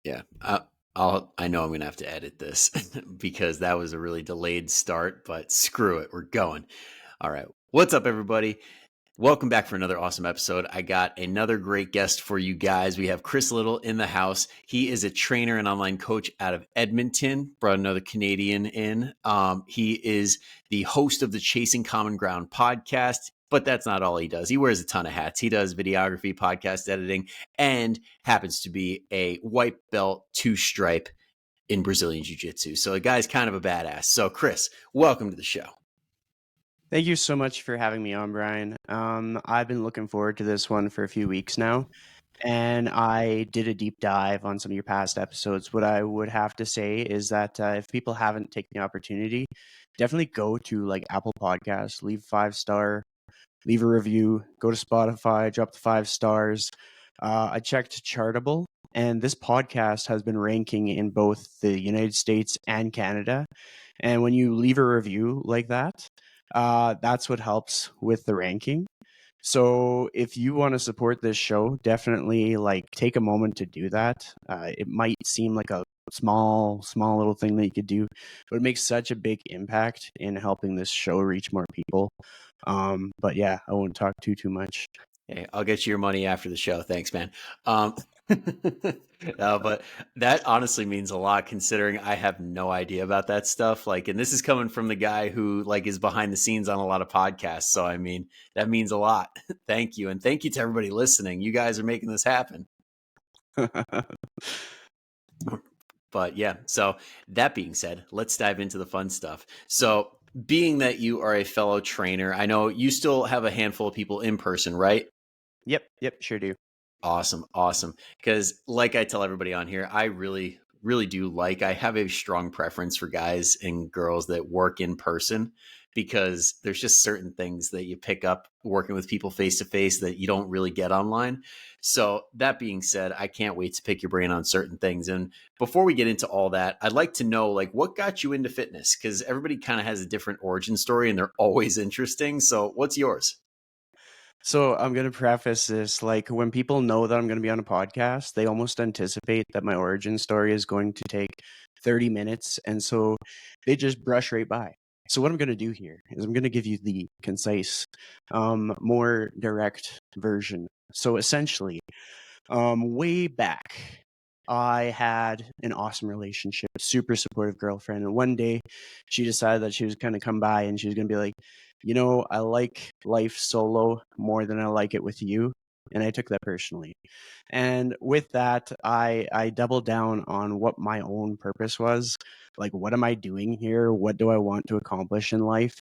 Yeah, I know I'm going to have to edit this because that was a really delayed start, but screw it. We're going. All right. What's up, everybody? Welcome back for another awesome episode. I got another great guest for you guys. We have Chris Liddle in the house. He is a trainer and online coach out of Edmonton. Brought another Canadian in. He is the host of the Chasing Common Ground podcast, but that's not all he does. He wears a ton of hats. He does videography, podcast editing, and happens to be a white belt 2-stripe in Brazilian Jiu-Jitsu. So the guy's kind of a badass. So Chris, welcome to the show. Thank you so much for having me on, Brian. I've been looking forward to this one for a few weeks now, and I did a deep dive on some of your past episodes. What I would have to say is that if people haven't taken the opportunity, definitely go to like Apple Podcasts, leave 5-star, leave a review, go to Spotify, drop the 5 stars. I checked Chartable, and this podcast has been ranking in both the United States and Canada. And when you leave a review like that, that's what helps with the ranking. So if you want to support this show, definitely like take a moment to do that. It might seem like a small little thing that you could do, but it makes such a big impact in helping this show reach more people. But yeah, I won't talk too much. Hey, I'll get you your money after the show. Thanks, man. But that honestly means a lot considering I have no idea about that stuff. Like, and this is coming from the guy who like is behind the scenes on a lot of podcasts. So, I mean, that means a lot. Thank you. And thank you to everybody listening. You guys are making this happen. But yeah, so that being said, let's dive into the fun stuff. So, being that you are a fellow trainer, I know you still have a handful of people in person, right? Yep, sure do. Awesome. Because like I tell everybody on here, I really do I have a strong preference for guys and girls that work in person because there's just certain things that you pick up working with people face to face that you don't really get online. So that being said, I can't wait to pick your brain on certain things. And before we get into all that, I'd like to know like what got you into fitness? Because everybody kind of has a different origin story and they're always interesting. So what's yours? So I'm going to preface this like when people know that I'm going to be on a podcast, they almost anticipate that my origin story is going to take 30 minutes. And so they just brush right by. So what I'm going to do here is I'm going to give you the concise, more direct version. So essentially, way back, I had an awesome relationship, super supportive girlfriend. And one day she decided that she was going to come by and she was going to be like, you know, I like life solo more than I like it with you. And I took that personally. And with that, I doubled down on what my own purpose was. Like, what am I doing here? What do I want to accomplish in life?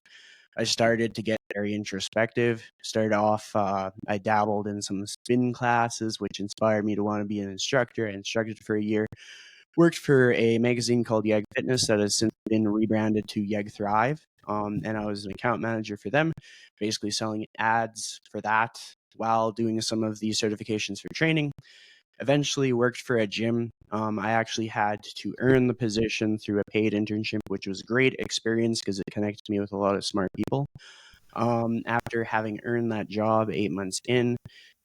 I started to get very introspective. Started off, I dabbled in some spin classes, which inspired me to want to be an instructor. I instructed for a year. Worked for a magazine called Yeg Fitness that has since been rebranded to Yeg Thrive. And I was an account manager for them, basically selling ads for that while doing some of the certifications for training. Eventually worked for a gym. I actually had to earn the position through a paid internship, which was a great experience because it connected me with a lot of smart people. After having earned that job 8 months in,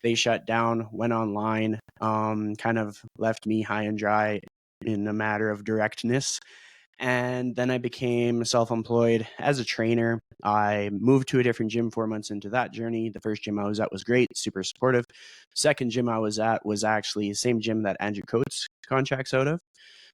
they shut down, went online, kind of left me high and dry in a matter of directness. And then I became self-employed as a trainer. I moved to a different gym 4 months into that journey. The first gym I was at was great, super supportive. Second gym I was at was actually the same gym that Andrew Coates contracts out of.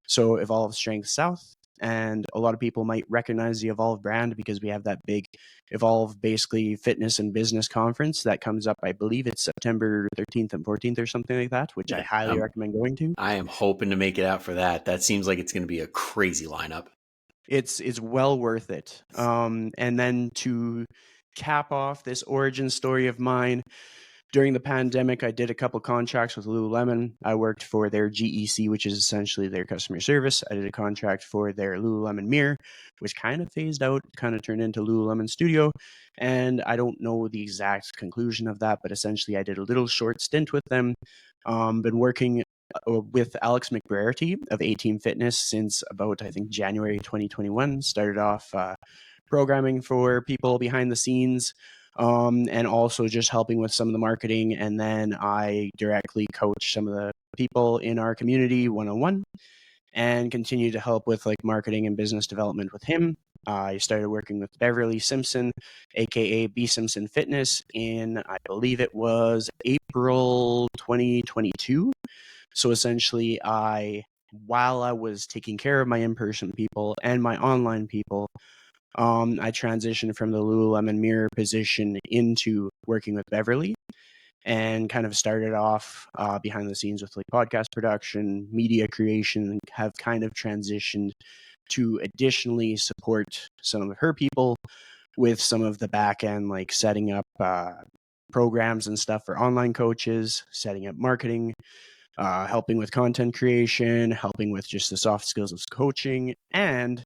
So Evolve Strength South. And a lot of people might recognize the Evolve brand because we have that big Evolve basically fitness and business conference that comes up. I believe it's September 13th and 14th or something like that, which I highly recommend going to. I am hoping to make it out for that. That seems like it's going to be a crazy lineup. It's well worth it. And then to cap off this origin story of mine, during the pandemic, I did a couple contracts with Lululemon. I worked for their GEC, which is essentially their customer service. I did a contract for their Lululemon Mirror, which kind of phased out, kind of turned into Lululemon Studio. And I don't know the exact conclusion of that, but essentially I did a little short stint with them. Been working with Alex McBrarity of 18 Fitness since about, I think, January 2021. Started off programming for people behind the scenes, and also just helping with some of the marketing. And then I directly coach some of the people in our community one-on-one, and continue to help with like marketing and business development with him. I started working with Beverly Simpson, aka B Simpson Fitness, in I believe it was April 2022. So essentially, while I was taking care of my in-person people and my online people, I transitioned from the Lululemon Mirror position into working with Beverly, and kind of started off behind the scenes with like podcast production, media creation, and have kind of transitioned to additionally support some of her people with some of the back end, like setting up programs and stuff for online coaches, setting up marketing, helping with content creation, helping with just the soft skills of coaching. And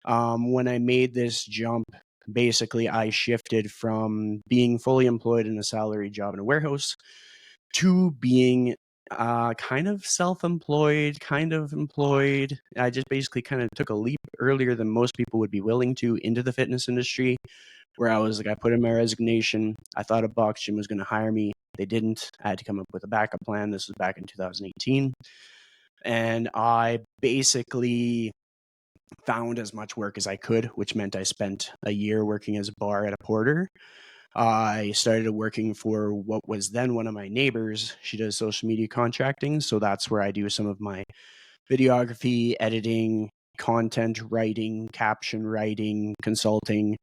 when I made this jump, basically I shifted from being fully employed in a salary job in a warehouse to being kind of self-employed, kind of employed. I just basically kind of took a leap earlier than most people would be willing to into the fitness industry, where I was like, I put in my resignation. I thought a box gym was going to hire me. They didn't. I had to come up with a backup plan. This was back in 2018. And I basically found as much work as I could, which meant I spent a year working as a bar at a Porter. I started working for what was then one of my neighbors. She does social media contracting. So that's where I do some of my videography, editing, content writing, caption writing, consulting.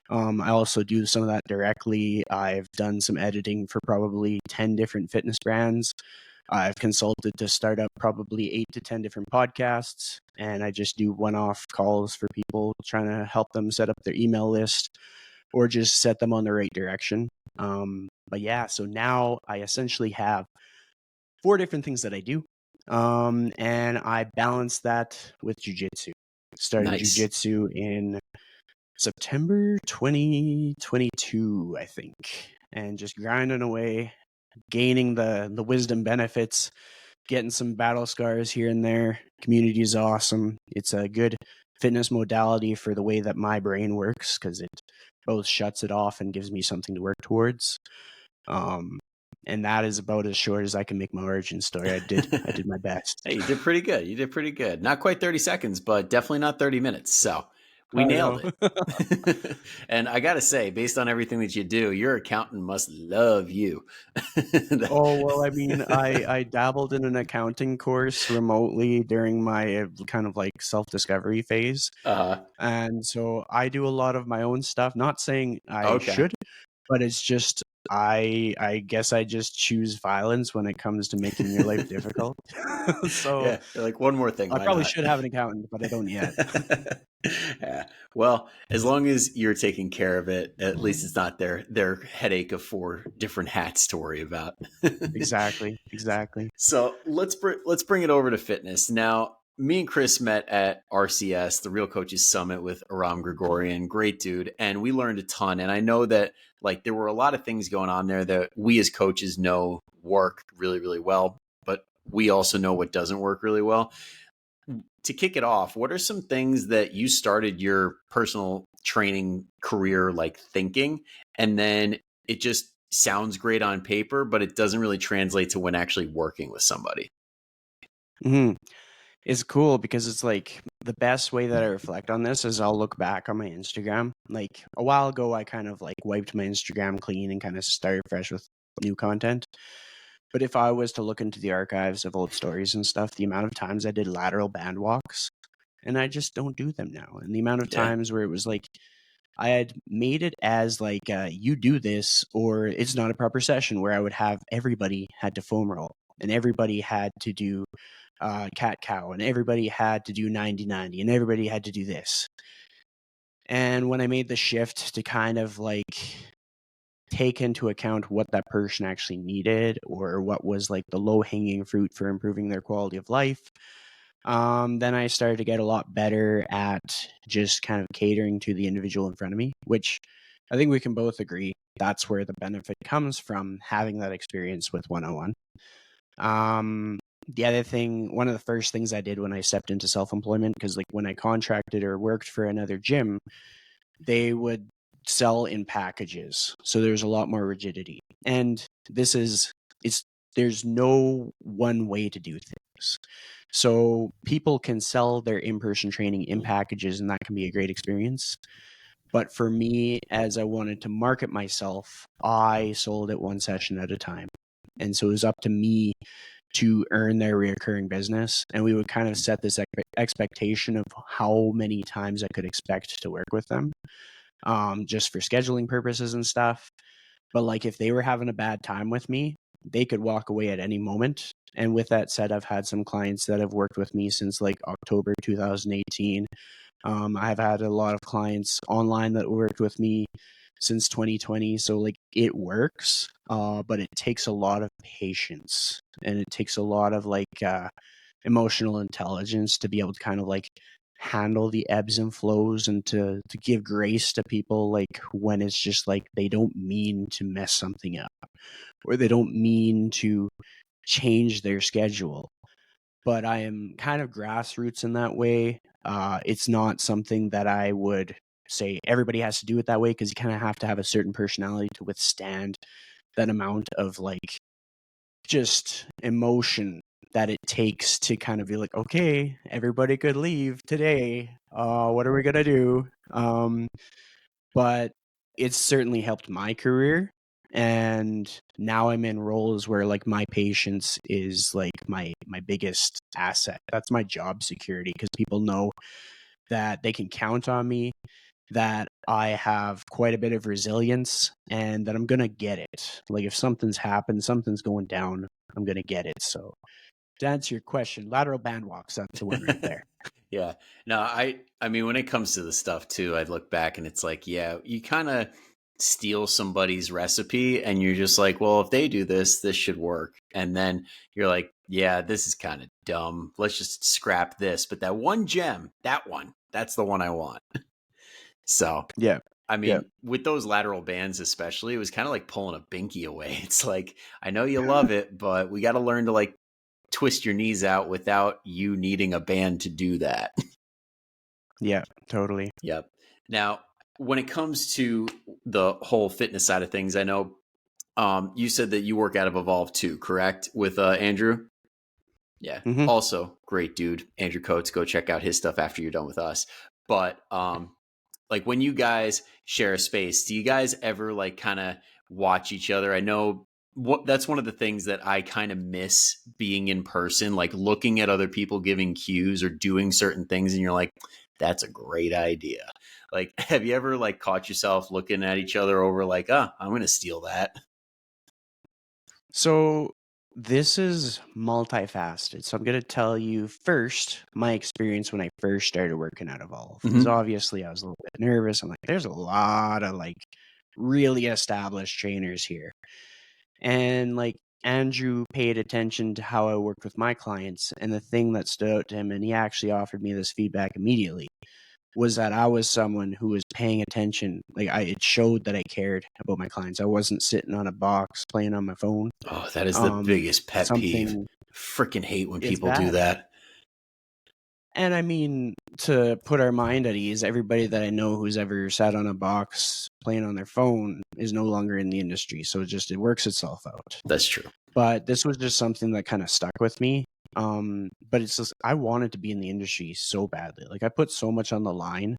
I also do some of that directly. I've done some editing for probably 10 different fitness brands. I've consulted to start up probably 8 to 10 different podcasts, and I just do one-off calls for people, trying to help them set up their email list or just set them on the right direction. But yeah, so now I essentially have 4 different things that I do. And I balance that with jujitsu. Started Nice. jujitsu in September 2022, I think, and just grinding away, gaining the wisdom benefits, getting some battle scars here and there. Community is awesome. It's a good fitness modality for the way that my brain works, because it both shuts it off and gives me something to work towards. And that is about as short as I can make my origin story. I did my best. Hey, you did pretty good. You did pretty good. Not quite 30 seconds, but definitely not 30 minutes. So we I nailed know. it. And I got to say, based on everything that you do, your accountant must love you. Oh, well, I mean, I dabbled in an accounting course remotely during my kind of like self-discovery phase. uh, And so I do a lot of my own stuff, not saying I okay. should, but it's just I guess I just choose violence when it comes to making your life difficult. So Yeah. You're like, one more thing. I Why probably not? should have an accountant, but I don't yet. Yeah. Well, as long as you're taking care of it, at least it's not their headache of 4 different hats to worry about. Exactly. So let's bring it over to fitness now. Me and Chris met at RCS, the Real Coaches Summit, with Aram Grigorian, great dude, and we learned a ton. And I know that like there were a lot of things going on there that we as coaches know work really, really well, but we also know what doesn't work really well. To kick it off, what are some things that you started your personal training career like thinking, and then it just sounds great on paper, but it doesn't really translate to when actually working with somebody? Hmm. It's cool because it's like the best way that I reflect on this is I'll look back on my Instagram. Like a while ago, I kind of like wiped my Instagram clean and kind of started fresh with new content. But if I was to look into the archives of old stories and stuff, the amount of times I did lateral band walks, and I just don't do them now. And the amount of Yeah. times where it was like I had made it as like you do this or it's not a proper session, where I would have everybody had to foam roll and everybody had to do cat cow and everybody had to do 90-90 and everybody had to do this. And when I made the shift to kind of like take into account what that person actually needed or what was like the low hanging fruit for improving their quality of life, then I started to get a lot better at just kind of catering to the individual in front of me, which I think we can both agree that's where the benefit comes from, having that experience with 101. The other thing, one of the first things I did when I stepped into self-employment, because like when I contracted or worked for another gym, they would sell in packages. So there's a lot more rigidity. And it's there's no one way to do things. So people can sell their in-person training in packages, and that can be a great experience. But for me, as I wanted to market myself, I sold it one session at a time. And so it was up to me to earn their reoccurring business. And we would kind of set this expectation of how many times I could expect to work with them, just for scheduling purposes and stuff. But like if they were having a bad time with me, they could walk away at any moment. And with that said, I've had some clients that have worked with me since like October 2018. I've had a lot of clients online that worked with me since 2020. So like it works, but it takes a lot of patience, and it takes a lot of like emotional intelligence to be able to kind of like handle the ebbs and flows, and to give grace to people like when it's just like they don't mean to mess something up, or they don't mean to change their schedule. But I am kind of grassroots in that way. It's not something that I would say everybody has to do it that way, because you kind of have to have a certain personality to withstand that amount of like just emotion that it takes to kind of be like, okay, everybody could leave today. What are we gonna do? But it's certainly helped my career. And now I'm in roles where like my patience is like my biggest asset. That's my job security, because people know that they can count on me, that I have quite a bit of resilience, and that I'm going to get it. Like if something's happened, something's going down, I'm going to get it. So to answer your question, lateral band walks, that's the one right there. Yeah. No, I mean when it comes to the stuff too, I look back and it's like, yeah, you kind of steal somebody's recipe and you're just like, well, if they do this, this should work. And then you're like, yeah, this is kind of dumb. Let's just scrap this. But that one gem, that one, that's the one I want. So, Yeah. I Yeah. mean, with those lateral bands especially, it was kind of like pulling a binky away. It's like, I know you love it, but we got to learn to like twist your knees out without you needing a band to do that. Yeah, totally. Yep. Now, when it comes to the whole fitness side of things, I know you said that you work out of Evolve too, correct? With Andrew? Yeah. Mm-hmm. Also, great dude, Andrew Coates. Go check out his stuff after you're done with us. But like when you guys share a space, do you guys ever like kind of watch each other? I know that's one of the things that I kind of miss being in person, like looking at other people giving cues or doing certain things, and you're like, that's a great idea. Like, have you ever like caught yourself looking at each other over like, I'm going to steal that? So this is multifaceted. So I'm going to tell you first my experience when I first started working at Evolve. Because obviously I was a little bit nervous. I'm like, there's a lot of like really established trainers here. And like Andrew paid attention to how I worked with my clients. And the thing that stood out to him, and he actually offered me this feedback immediately, was that I was someone who was paying attention. Like it showed that I cared about my clients. I wasn't sitting on a box playing on my phone. Oh, that is the biggest pet peeve. Something Freaking hate when It's people do bad. that. And I mean, to put our mind at ease, everybody that I know who's ever sat on a box playing on their phone is no longer in the industry. So it works itself out. That's true. But this was just something that kind of stuck with me. But it's just, I wanted to be in the industry so badly. Like I put so much on the line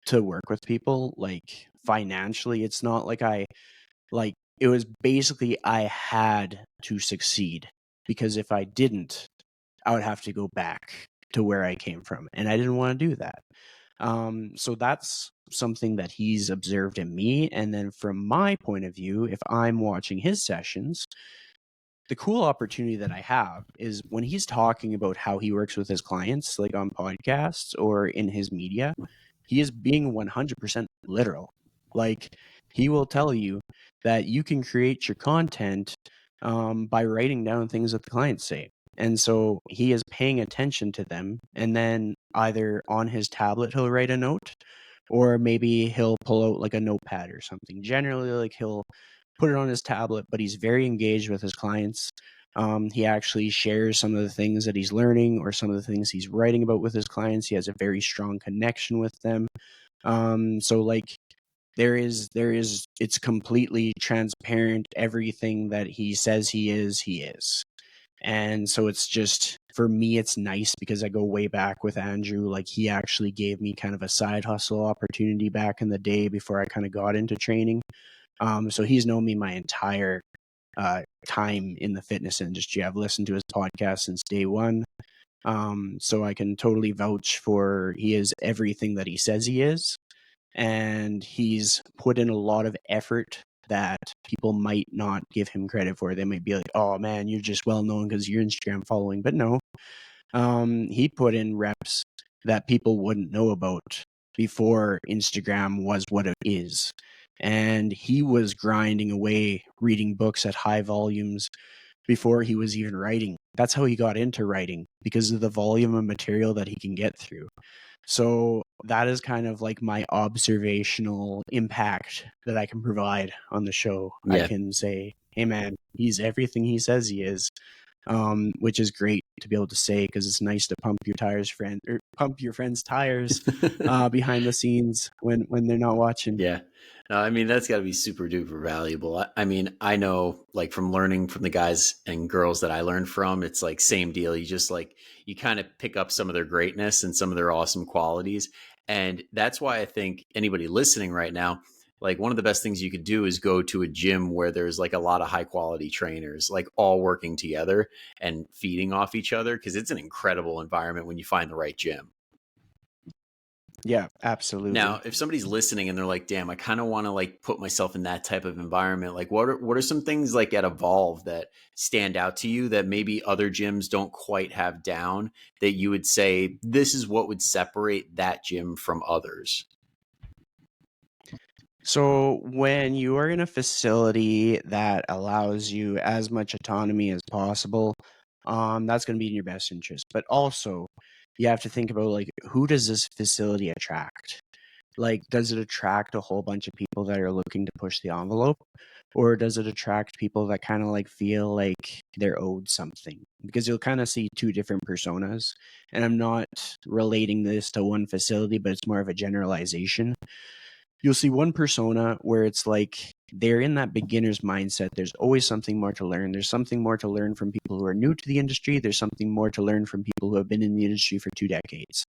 to work with people, like financially. It's not like it was basically I had to succeed, because if I didn't, I would have to go back to where I came from, and I didn't want to do that. So that's something that he's observed in me. And then from my point of view, if I'm watching his sessions, the cool opportunity that I have is when he's talking about how he works with his clients, like on podcasts or in his media, he is being 100% literal. Like he will tell you that you can create your content by writing down things that the clients say. And so he is paying attention to them. And then either on his tablet, he'll write a note, or maybe he'll pull out like a notepad or something. Generally, like he'll put it on his tablet, but he's very engaged with his clients. He actually shares some of the things that he's learning or some of the things he's writing about with his clients. He has a very strong connection with them. So like it's completely transparent. Everything that he says he is. And so it's just, for me, it's nice because I go way back with Andrew. Like, he actually gave me kind of a side hustle opportunity back in the day before I kind of got into training. So he's known me my entire time in the fitness industry. I've listened to his podcast since day one. So I can totally vouch for, he is everything that he says he is. And he's put in a lot of effort that people might not give him credit for. They might be like, oh man, you're just well known because you're Instagram following. But no, he put in reps that people wouldn't know about before Instagram was what it is. And he was grinding away, reading books at high volumes before he was even writing. That's how he got into writing, because of the volume of material that he can get through. So that is kind of like my observational impact that I can provide on the show. I Yeah. can say, hey man, he's everything he says he is. Which is great to be able to say, because it's nice to pump your friend's tires behind the scenes when they're not watching. Yeah. No, I mean, that's got to be super duper valuable. I mean, I know, like, from learning from the guys and girls that I learned from, it's like same deal. You just like, you kind of pick up some of their greatness and some of their awesome qualities. And that's why I think anybody listening right now, like, one of the best things you could do is go to a gym where there's like a lot of high quality trainers, like all working together and feeding off each other. Cause it's an incredible environment when you find the right gym. Yeah, absolutely. Now, if somebody's listening and they're like, damn, I kind of want to like put myself in that type of environment, like what are some things like at Evolve that stand out to you that maybe other gyms don't quite have down, that you would say this is what would separate that gym from others? So when you are in a facility that allows you as much autonomy as possible, that's going to be in your best interest. But also, you have to think about, like, who does this facility attract? Like, does it attract a whole bunch of people that are looking to push the envelope? Or does it attract people that kind of like feel like they're owed something? Because you'll kind of see two different personas. And I'm not relating this to one facility, but it's more of a generalization. You'll see one persona where it's like they're in that beginner's mindset. There's always something more to learn. There's something more to learn from people who are new to the industry. There's something more to learn from people who have been in the industry for 2 decades.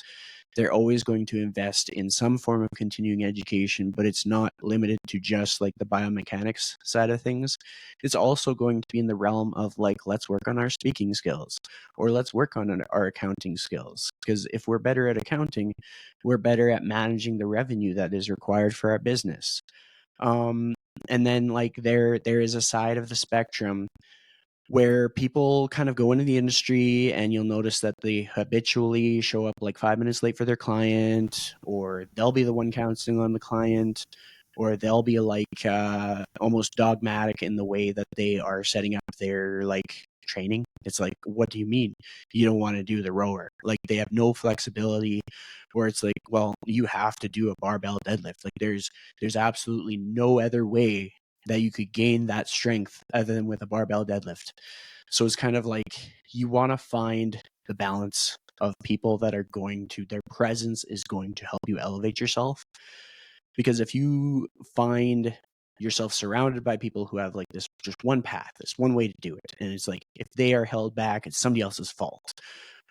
They're always going to invest in some form of continuing education, but it's not limited to just like the biomechanics side of things. It's also going to be in the realm of like, let's work on our speaking skills, or let's work on our accounting skills. Because if we're better at accounting, we're better at managing the revenue that is required for our business. And then like there is a side of the spectrum where people kind of go into the industry and you'll notice that they habitually show up like 5 minutes late for their client, or they'll be the one counseling on the client, or they'll be like almost dogmatic in the way that they are setting up their like training. It's like, what do you mean you don't want to do the rower? Like, they have no flexibility, where it's like, well, you have to do a barbell deadlift. Like, there's absolutely no other way that you could gain that strength other than with a barbell deadlift. So it's kind of like, you want to find the balance of people that are going to, their presence is going to help you elevate yourself. Because if you find yourself surrounded by people who have like this just one path, this one way to do it, and it's like, if they are held back, it's somebody else's fault.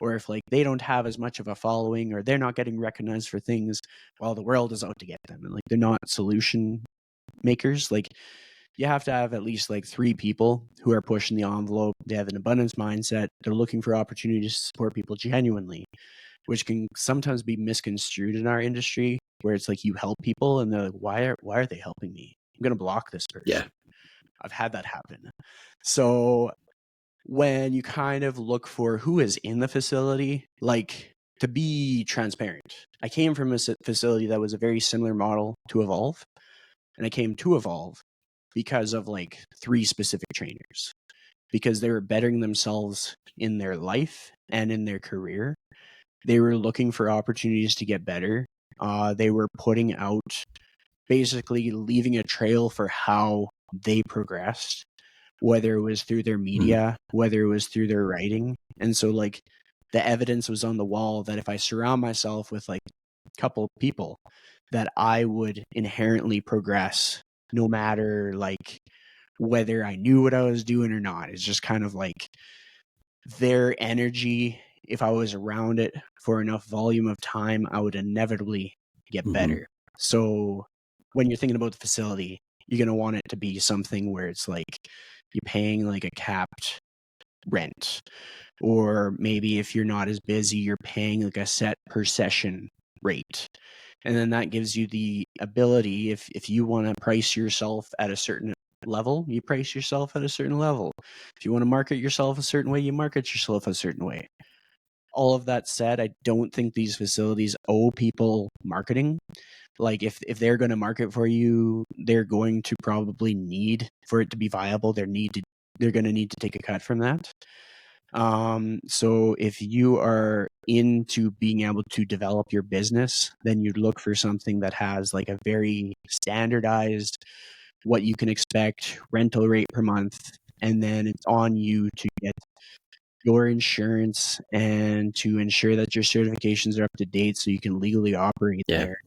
Or if like they don't have as much of a following, or they're not getting recognized for things while the world is out to get them, and like they're not solution makers, like, you have to have at least like 3 people who are pushing the envelope. They have an abundance mindset. They're looking for opportunities to support people genuinely, which can sometimes be misconstrued in our industry, where it's like you help people and they're like, why are they helping me? I'm going to block this person. Yeah. I've had that happen. So when you kind of look for who is in the facility, like, to be transparent, I came from a facility that was a very similar model to Evolve. And I came to Evolve because of like 3 specific trainers, because they were bettering themselves in their life and in their career. They were looking for opportunities to get better. They were putting out, basically leaving a trail for how they progressed, whether it was through their media, whether it was through their writing. And so like the evidence was on the wall that if I surround myself with like a couple people that I would inherently progress no matter like whether I knew what I was doing or not. It's just kind of like their energy. If I was around it for enough volume of time, I would inevitably get Mm-hmm. better. So when you're thinking about the facility, you're going to want it to be something where it's like you're paying like a capped rent, or maybe if you're not as busy, you're paying like a set per session rate. And then that gives you the ability, if you want to price yourself at a certain level, you price yourself at a certain level. If you want to market yourself a certain way, you market yourself a certain way. All of that said, I don't think these facilities owe people marketing. Like if they're going to market for you, they're going to probably need, for it to be viable, they're going to need to take a cut from that. So if you are into being able to develop your business, then you'd look for something that has like a very standardized, what you can expect rental rate per month. And then it's on you to get your insurance and to ensure that your certifications are up to date so you can legally operate Yeah. there.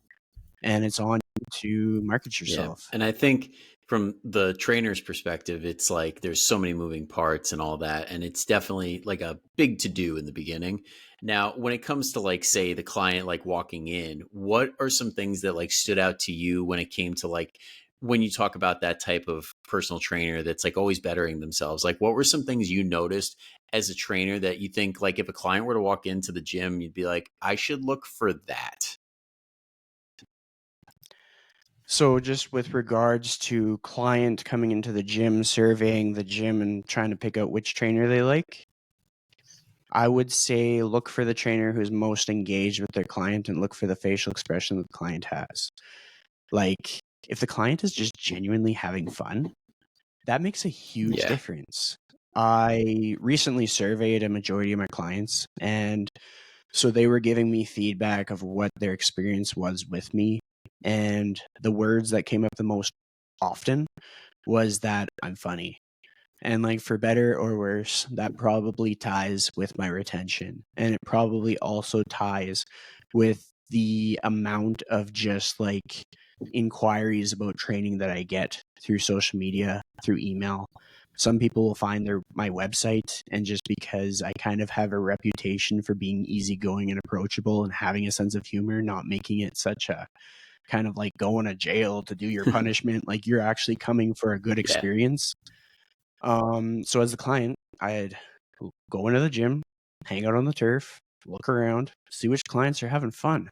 And it's on you to market Yeah. yourself. And I think from the trainer's perspective, it's like there's so many moving parts and all that. And it's definitely like a big to do in the beginning. Now, when it comes to like, say, the client like walking in, what are some things that like stood out to you when it came to like, when you talk about that type of personal trainer that's like always bettering themselves? Like, what were some things you noticed as a trainer that you think like if a client were to walk into the gym, you'd be like, I should look for that? So just with regards to client coming into the gym, surveying the gym and trying to pick out which trainer they like, I would say look for the trainer who's most engaged with their client and look for the facial expression that the client has. Like if the client is just genuinely having fun, that makes a huge Yeah. difference. I recently surveyed a majority of my clients, and so they were giving me feedback of what their experience was with me. And the words that came up the most often was that I'm funny. And like for better or worse, that probably ties with my retention. And it probably also ties with the amount of just like inquiries about training that I get through social media, through email. Some people will find my website, and just because I kind of have a reputation for being easygoing and approachable and having a sense of humor, not making it such a kind of like going to jail to do your punishment, like you're actually coming for a good Yeah. experience. So as a client, I'd go into the gym, hang out on the turf, look around, see which clients are having fun,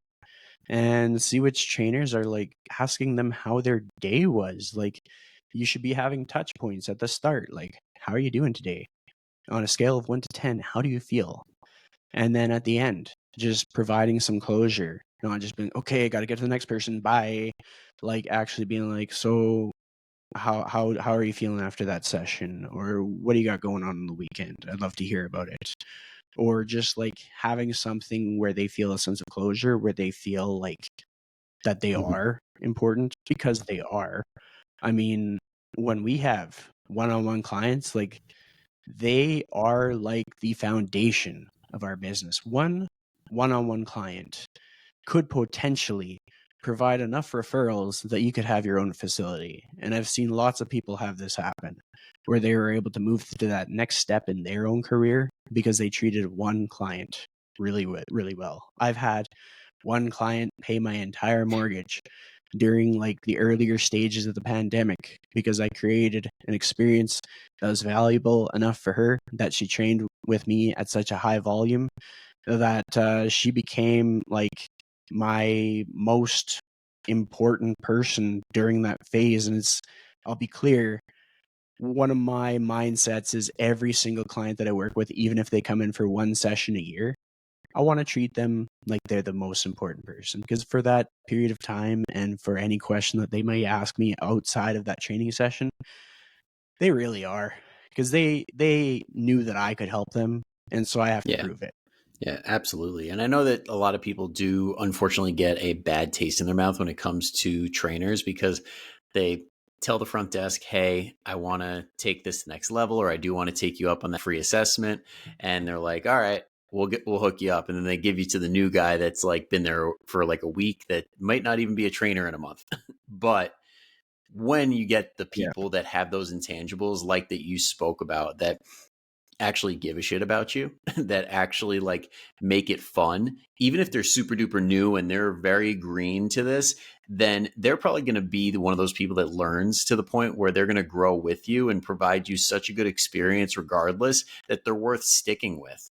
and see which trainers are like asking them how their day was. Like, you should be having touch points at the start. Like, how are you doing today? On a scale of 1 to 10, how do you feel? And then at the end, just providing some closure, not just being, okay, I got to get to the next person. Bye. Like, actually being like, so how are you feeling after that session, or what do you got going on the weekend? I'd love to hear about it. Or just like having something where they feel a sense of closure, where they feel like that they Mhm. are important, because they are. I mean, when we have one-on-one clients, like they are like the foundation of our business. One-on-one client could potentially provide enough referrals that you could have your own facility. And I've seen lots of people have this happen, where they were able to move to that next step in their own career because they treated one client really well. I've had one client pay my entire mortgage during like the earlier stages of the pandemic because I created an experience that was valuable enough for her, that she trained with me at such a high volume that she became like my most important person during that phase. And I'll be clear, one of my mindsets is every single client that I work with, even if they come in for one session a year, I want to treat them like they're the most important person, because for that period of time and for any question that they may ask me outside of that training session, they really are, because they knew that I could help them, and so I have to Yeah. prove it. Yeah, absolutely. And I know that a lot of people do unfortunately get a bad taste in their mouth when it comes to trainers because they tell the front desk, hey, I want to take this to the next level, or I do want to take you up on that free assessment. And they're like, all right. we'll hook you up. And then they give you to the new guy that's like been there for like a week that might not even be a trainer in a month. But when you get the Yeah. people that have those intangibles, like that you spoke about, that actually give a shit about you, that actually like make it fun, even if they're super duper new and they're very green to this, then they're probably going to be one of those people that learns to the point where they're going to grow with you and provide you such a good experience regardless that they're worth sticking with.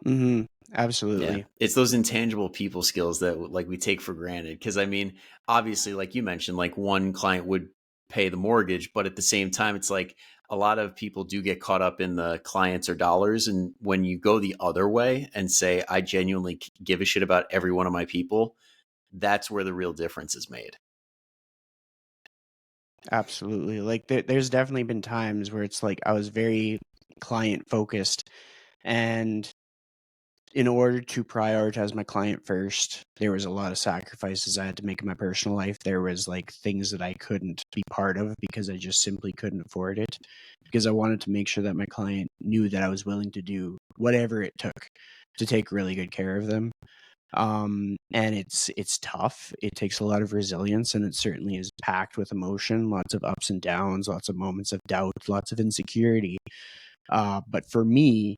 Mm-hmm. Yeah, Absolutely. it's those intangible people skills that like we take for granted. Because I mean, obviously, like you mentioned, like one client would pay the mortgage, but at the same time, it's like a lot of people do get caught up in the clients or dollars. And when you go the other way and say, I genuinely give a shit about every one of my people, that's where the real difference is made. Absolutely. Like there's definitely been times where it's like I was very client focused, and in order to prioritize my client first, there was a lot of sacrifices I had to make in my personal life. There was like things that I couldn't be part of because I just simply couldn't afford it, because I wanted to make sure that my client knew that I was willing to do whatever it took to take really good care of them. And it's tough. It takes a lot of resilience, and it certainly is packed with emotion, lots of ups and downs, lots of moments of doubt, lots of insecurity. But for me,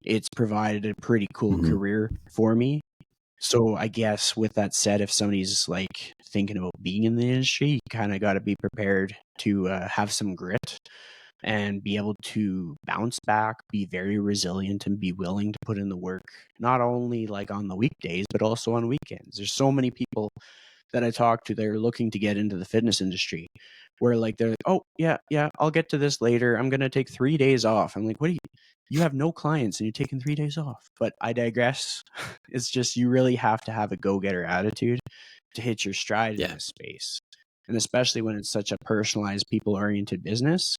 it's provided a pretty cool Mm-hmm. career for me. So I guess with that said, if somebody's like thinking about being in the industry, you kind of got to be prepared to have some grit and be able to bounce back, be very resilient, and be willing to put in the work, not only like on the weekdays, but also on weekends. There's so many people that I talk to, they're looking to get into the fitness industry, where like they're like, oh yeah, I'll get to this later. I'm gonna take 3 days off. I'm like, what do you have no clients and you're taking 3 days off? But I digress. It's just you really have to have a go-getter attitude to hit your stride in Yeah. this space. And especially when it's such a personalized, people-oriented business,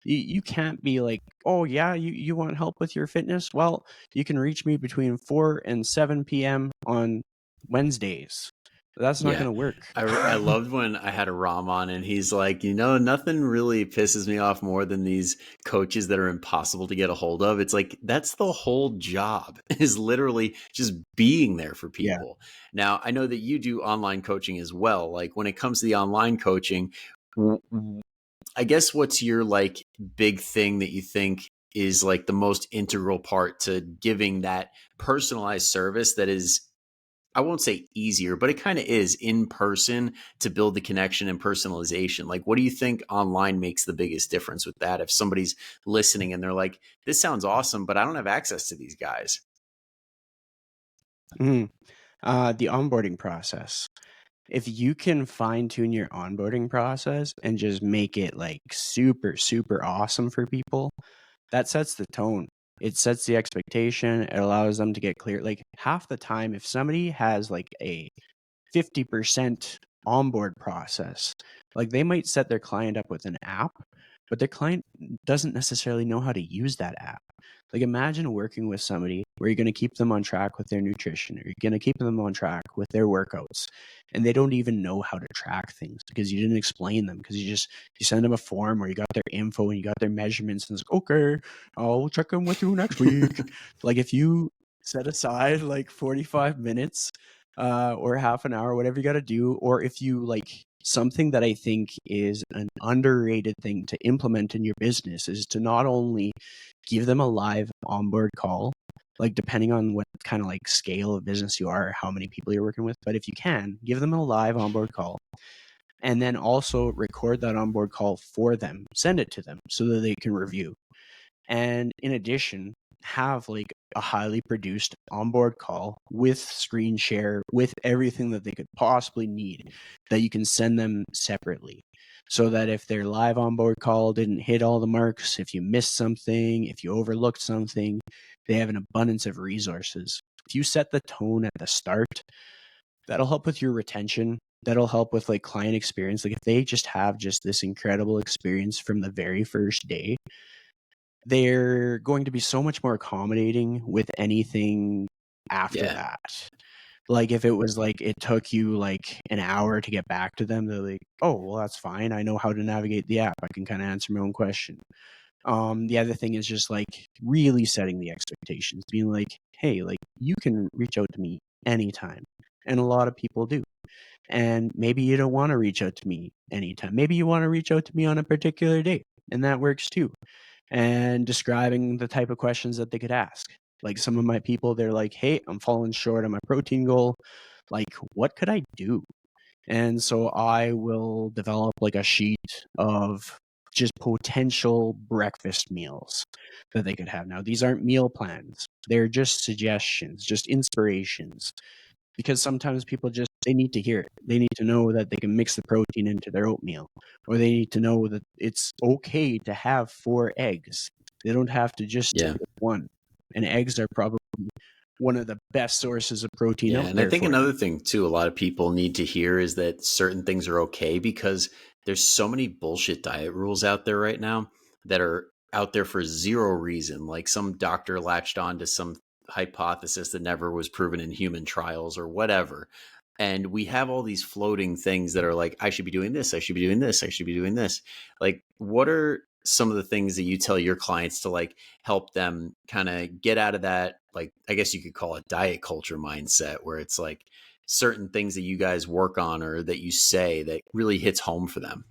you can't be like, oh yeah, you want help with your fitness? Well, you can reach me between 4 and 7 p.m. on Wednesdays. That's not Yeah. going to work. I loved when I had a Ram on and he's like, nothing really pisses me off more than these coaches that are impossible to get a hold of. It's like, that's the whole job is literally just being there for Yeah. people. Now, I know that you do online coaching as well. Like when it comes to the online coaching, I guess what's your like big thing that you think is like the most integral part to giving that personalized service that is, I won't say easier, but it kind of is in person to build the connection and personalization. Like, what do you think online makes the biggest difference with that? If somebody's listening and they're like, this sounds awesome, but I don't have access to these guys. Mhm. The onboarding process. If you can fine tune your onboarding process and just make it like super, super awesome for people, that sets the tone. It sets the expectation. It allows them to get clear. Like half the time, if somebody has like a 50% onboard process, like they might set their client up with an app, but their client doesn't necessarily know how to use that app. Like imagine working with somebody where you're going to keep them on track with their nutrition, or you're going to keep them on track with their workouts, and they don't even know how to track things because you didn't explain them, because you send them a form where you got their info and you got their measurements, and it's like, okay, I'll check in with you next week. Like if you set aside like 45 minutes or half an hour, whatever you got to do, or if you like, something that I think is an underrated thing to implement in your business is to not only give them a live onboard call, like depending on what kind of like scale of business you are, how many people you're working with, but if you can, give them a live onboard call and then also record that onboard call for them, send it to them so that they can review. And in addition, have like a highly produced onboard call with screen share, with everything that they could possibly need, that you can send them separately, so that if their live onboard call didn't hit all the marks, if you missed something, if you overlooked something, they have an abundance of resources. If you set the tone at the start, that'll help with your retention. That'll help with like client experience. Like if they just have just this incredible experience from the very first day, they're going to be so much more accommodating with anything after Yeah. that. Like if it was like it took you like an hour to get back to them, they're like, oh, well, that's fine. I know how to navigate the app. I can kind of answer my own question. The other thing is just like really setting the expectations, being like, hey, like you can reach out to me anytime. And a lot of people do. And maybe you don't want to reach out to me anytime. Maybe you want to reach out to me on a particular day, and that works too. And describing the type of questions that they could ask. Like some of my people, they're like, hey, I'm falling short on my protein goal. Like, what could I do? And so I will develop like a sheet of just potential breakfast meals that they could have. Now, these aren't meal plans. They're just suggestions, just inspirations, because sometimes people just they need to hear it. They need to know that they can mix the protein into their oatmeal, or they need to know that it's okay to have 4 eggs. They don't have to just stick Yeah. with one. And eggs are probably one of the best sources of protein Yeah, out and I there think for you. another thing too, a lot of people need to hear is that certain things are okay because there's so many bullshit diet rules out there right now that are out there for zero reason. Like some doctor latched on to some hypothesis that never was proven in human trials or whatever. And we have all these floating things that are like, I should be doing this, I should be doing this, I should be doing this. Like, what are some of the things that you tell your clients to like help them kind of get out of that, like, I guess you could call it diet culture mindset, where it's like certain things that you guys work on or that you say that really hits home for them?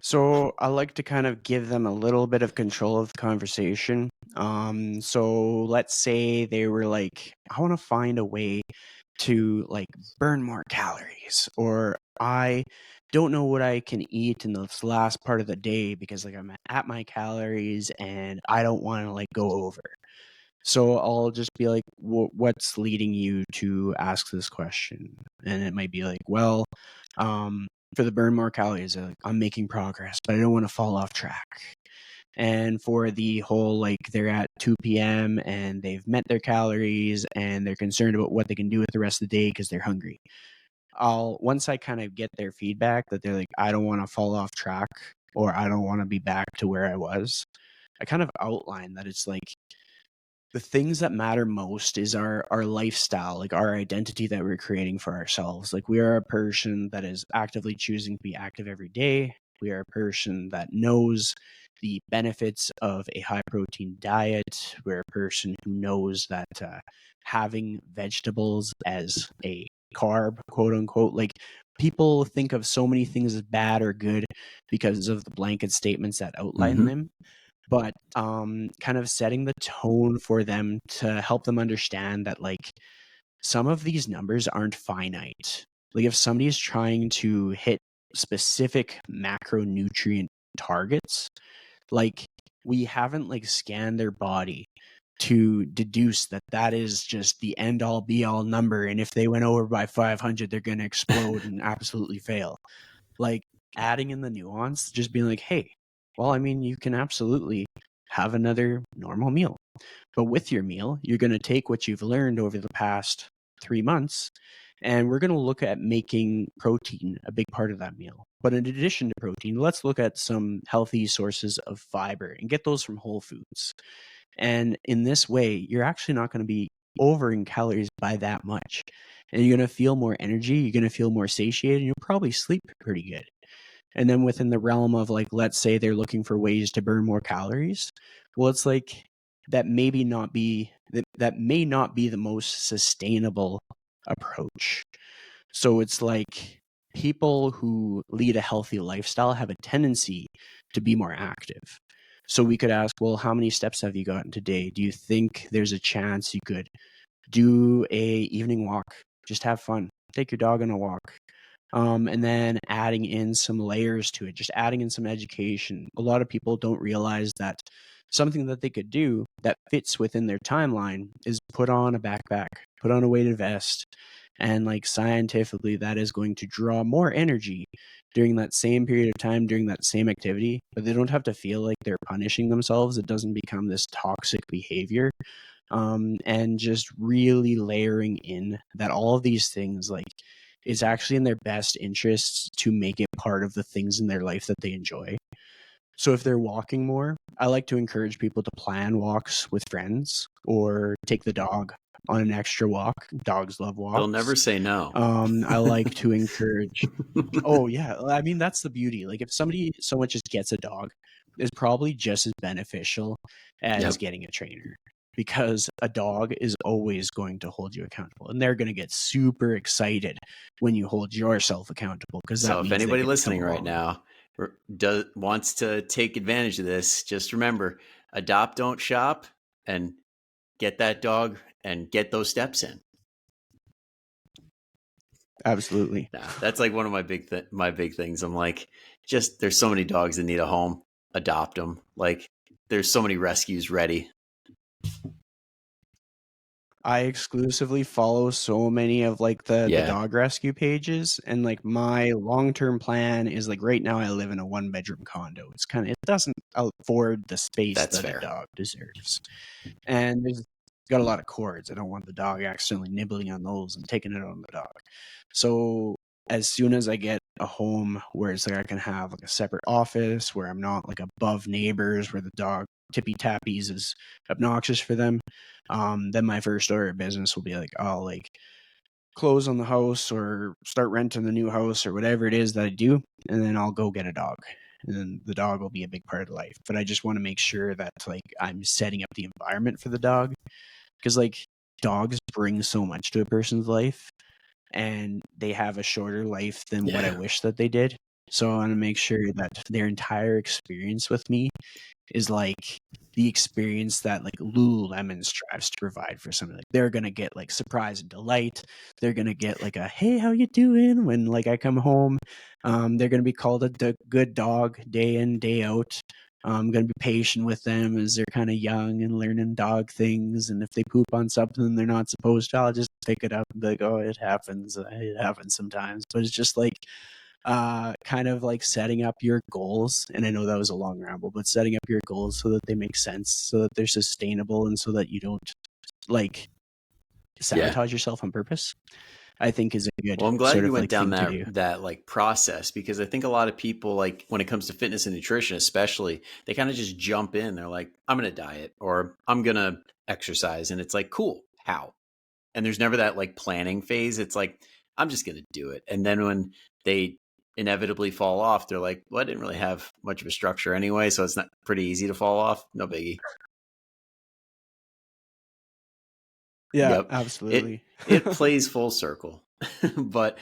So I like to kind of give them a little bit of control of the conversation. So let's say they were like, I want to find a way to like burn more calories, or I don't know what I can eat in this last part of the day because like I'm at my calories and I don't want to like go over. So I'll just be like, what's leading you to ask this question? And it might be like, well, for the burn more calories, like, I'm making progress, but I don't want to fall off track. And for the whole, like, they're at 2 p.m. and they've met their calories and they're concerned about what they can do with the rest of the day because they're hungry. Once I kind of get their feedback that they're like, I don't want to fall off track or I don't want to be back to where I was, I kind of outline that it's like, the things that matter most is our lifestyle, like our identity that we're creating for ourselves. Like we are a person that is actively choosing to be active every day. We are a person that knows the benefits of a high protein diet. We're a person who knows that having vegetables as a carb, quote unquote, like people think of so many things as bad or good because of the blanket statements that outline Mm-hmm. them, but kind of setting the tone for them to help them understand that like some of these numbers aren't finite. Like if somebody's trying to hit specific macronutrient targets, like we haven't like scanned their body to deduce that that is just the end all be all number, and if they went over by 500 they're going to explode and absolutely fail. Like adding in the nuance, just being like, hey, well, I mean, you can absolutely have another normal meal. But with your meal, you're going to take what you've learned over the past 3 months, and we're going to look at making protein a big part of that meal. But in addition to protein, let's look at some healthy sources of fiber and get those from whole foods. And in this way, you're actually not going to be over in calories by that much. And you're going to feel more energy, you're going to feel more satiated, and you'll probably sleep pretty good. And then within the realm of like, let's say they're looking for ways to burn more calories. Well, it's like that that may not be the most sustainable approach. So it's like people who lead a healthy lifestyle have a tendency to be more active. So we could ask, well, how many steps have you gotten today? Do you think there's a chance you could do a evening walk? Just have fun. Take your dog on a walk. And then adding in some layers to it, just adding in some education. A lot of people don't realize that something that they could do that fits within their timeline is put on a backpack, put on a weighted vest, and like scientifically that is going to draw more energy during that same period of time, during that same activity, but they don't have to feel like they're punishing themselves. It doesn't become this toxic behavior. And just really layering in that all of these things, like, it's actually in their best interests to make it part of the things in their life that they enjoy. So if they're walking more, I like to encourage people to plan walks with friends or take the dog. on an extra walk. Dogs love They'll walks. never say no. I like to encourage. Oh yeah, I mean that's the beauty. Like if somebody so much as gets a dog, is probably just as beneficial as Yep. getting a trainer, because a dog is always going to hold you accountable, and they're going to get super excited when you hold yourself accountable, because that So if means they anybody get to come listening right along. now wants to take advantage of this, just remember, adopt, don't shop, and get that dog and get those steps in. Absolutely. Nah, that's like one of my big things. I'm like, just there's so many dogs that need a home, adopt them. Like there's so many rescues ready. I exclusively follow so many of like the Yeah, dog rescue pages, and like my long-term plan is like right now I live in a one-bedroom condo. It's kind of, it doesn't afford the space that's that a fair. dog deserves. And there's got a lot of cords. I don't want the dog accidentally nibbling on those and taking it on the dog. So as soon as I get a home where it's like I can have like a separate office where I'm not like above neighbors where the dog tippy tappies is obnoxious for them, then my first order of business will be like, I'll like close on the house or start renting the new house or whatever it is that I do, and then I'll go get a dog. And then the dog will be a big part of life. But I just want to make sure that like I'm setting up the environment for the dog, because like dogs bring so much to a person's life, and they have a shorter life than what I Yeah, wish that they did. So I want to make sure that their entire experience with me is like the experience that like Lululemon strives to provide for somebody. Like they're gonna get like surprise and delight. They're gonna get like a hey, how you doing when like I come home. They're gonna be called a good dog day in day out. I'm gonna be patient with them as they're kind of young and learning dog things. And if they poop on something they're not supposed to, I'll just pick it up and be like, oh, it happens. It happens sometimes. But it's just like kind of like setting up your goals. And I know that was a long ramble, but setting up your goals so that they make sense, so that they're sustainable, and so that you don't like yeah. sabotage yourself on purpose, I think is a good Well, I'm glad sort you of went like down thing to that do. like process, because I think a lot of people, like when it comes to fitness and nutrition, especially, they kind of just jump in. They're like, I'm going to diet or I'm going to exercise, and it's like, cool, how? And there's never that like planning phase. It's like, I'm just going to do it. And then when they inevitably fall off, they're like, well, I didn't really have much of a structure anyway, so it's not pretty easy to fall off. No biggie. Yeah, Yep. It absolutely. it plays full circle. But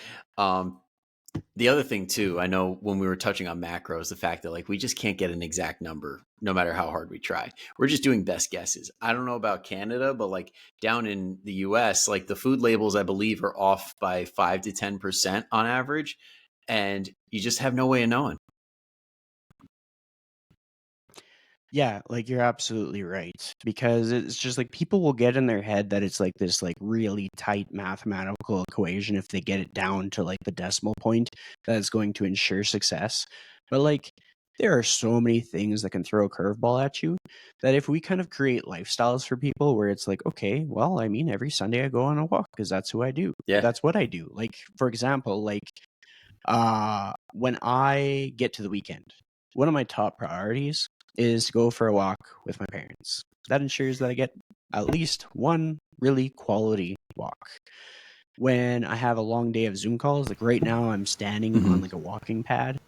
the other thing too, I know when we were touching on macros, the fact that like we just can't get an exact number no matter how hard we try. We're just doing best guesses. I don't know about Canada, but like down in the US, like the food labels I believe are off by 5 to 10% on average, and you just have no way of knowing. Yeah, like you're absolutely right, because it's just like people will get in their head that it's like this like really tight mathematical equation if they get it down to like the decimal point that is going to ensure success. But like there are so many things that can throw a curveball at you, that if we kind of create lifestyles for people where it's like, okay, well, I mean, every Sunday I go on a walk because that's who I do. Yeah. That's what I do. Like for example, like when I get to the weekend, one of my top priorities is to go for a walk with my parents. That ensures that I get at least one really quality walk. When I have a long day of Zoom calls, like right now, I'm standing on Hmm. like a walking pad.